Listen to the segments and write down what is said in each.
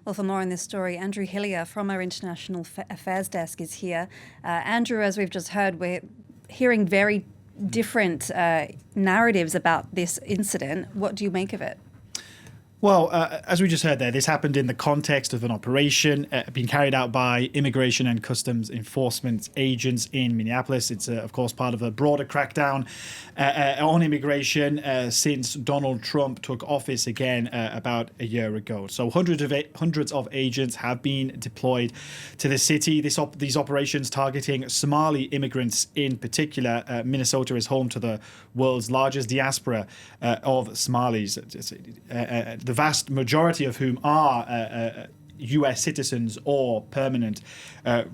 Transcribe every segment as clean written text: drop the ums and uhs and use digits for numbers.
Well, for more on this story, Andrew Hilliar from our International Affairs desk is here. Andrew, as we've just heard, we're hearing very different narratives about this incident. What do you make of it? Well, as we just heard there, this happened in the context of an operation being carried out by immigration and customs enforcement agents in Minneapolis. It's, of course, part of a broader crackdown on immigration since Donald Trump took office again about a year ago. So hundreds of agents have been deployed to the city. These operations targeting Somali immigrants in particular. Minnesota is home to the world's largest diaspora of Somalis. The vast majority of whom are US citizens or permanent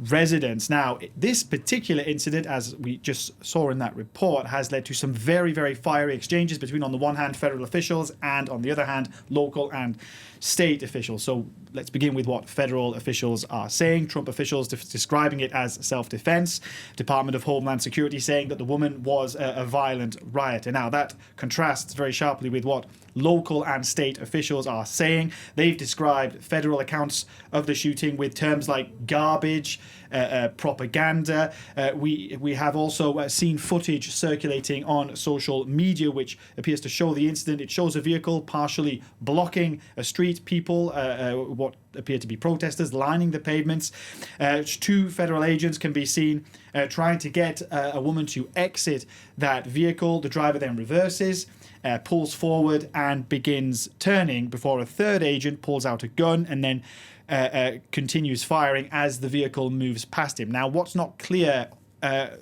residents. Now, this particular incident, as we just saw in that report, has led to some very, very fiery exchanges between, on the one hand, federal officials and, on the other hand, local and state officials. So let's begin with what federal officials are saying. Trump officials describing it as self-defense. Department of Homeland Security saying that the woman was a violent rioter. Now, that contrasts very sharply with what local and state officials are saying. They've described federal accounts of the shooting with terms like garbage, propaganda. We have also seen footage circulating on social media which appears to show the incident. It shows a vehicle partially blocking a street, people, what appear to be protesters, lining the pavements. Two federal agents can be seen trying to get a woman to exit that vehicle. The driver then reverses, pulls forward and begins turning before a third agent pulls out a gun and then continues firing as the vehicle moves past him. Now, what's not clear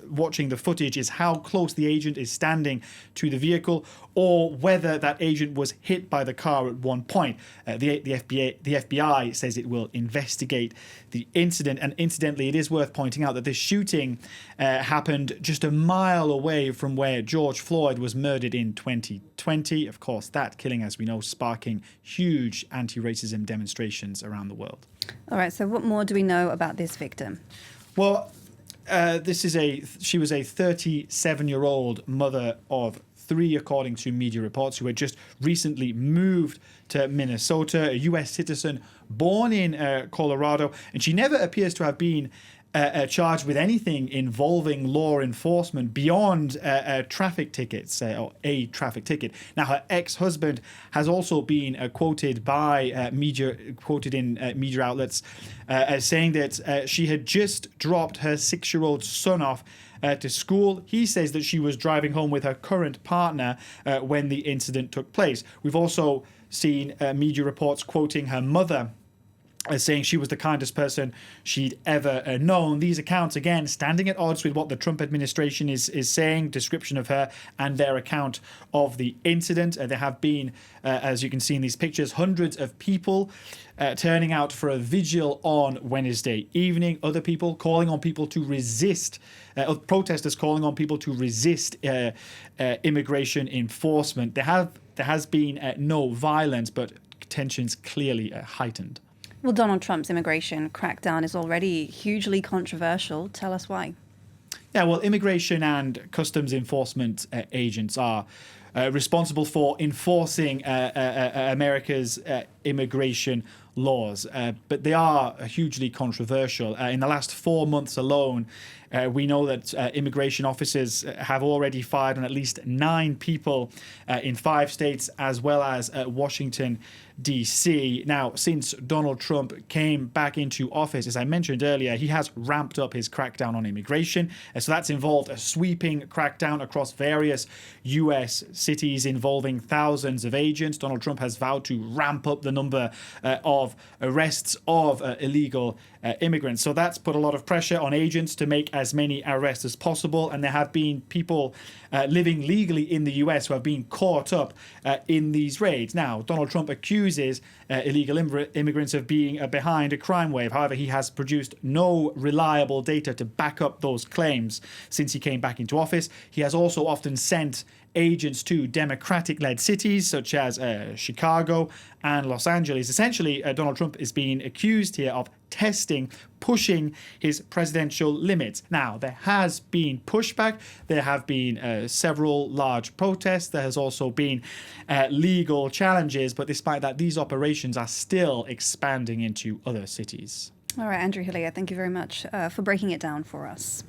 watching the footage is how close the agent is standing to the vehicle, or whether that agent was hit by the car at one point. The FBI says it will investigate the incident. And incidentally, it is worth pointing out that this shooting happened just a mile away from where George Floyd was murdered in 2020. Of course, that killing, as we know, sparking huge anti-racism demonstrations around the world. All right, so what more do we know about this victim? Well, she was a 37-year-old mother of three, according to media reports, who had just recently moved to Minnesota, a US citizen born in Colorado, and she never appears to have been charged with anything involving law enforcement beyond traffic tickets or a traffic ticket. Now, her ex-husband has also been quoted in media outlets as saying that she had just dropped her 6-year-old son off to school. He says that she was driving home with her current partner when the incident took place. We've also seen media reports quoting her mother as saying she was the kindest person she'd ever known. These accounts, again, standing at odds with what the Trump administration is saying, description of her and their account of the incident. There have been, as you can see in these pictures, hundreds of people turning out for a vigil on Wednesday evening. Other people calling on people to resist, protesters calling on people to resist immigration enforcement. There has been no violence, but tensions clearly heightened. Well, Donald Trump's immigration crackdown is already hugely controversial. Tell us why. Yeah, well, immigration and customs enforcement agents are responsible for enforcing America's immigration laws, but they are hugely controversial. In the last 4 months alone, we know that immigration officers have already fired on at least 9 people in 5 states, as well as Washington, D.C. Now, since Donald Trump came back into office, as I mentioned earlier, he has ramped up his crackdown on immigration. So that's involved a sweeping crackdown across various U.S. cities involving thousands of agents. Donald Trump has vowed to ramp up the number of arrests of illegal immigrants. So that's put a lot of pressure on agents to make as many arrests as possible. And there have been people living legally in the US who have been caught up in these raids. Now, Donald Trump accuses illegal immigrants of being behind a crime wave. However, he has produced no reliable data to back up those claims since he came back into office. He has also often sent agents to Democratic-led cities such as Chicago and Los Angeles. Essentially, Donald Trump is being accused here of pushing his presidential limits. Now, there has been pushback. There have been several large protests. There has also been legal challenges. But despite that, these operations are still expanding into other cities. All right, Andrew Hilliar, thank you very much for breaking it down for us.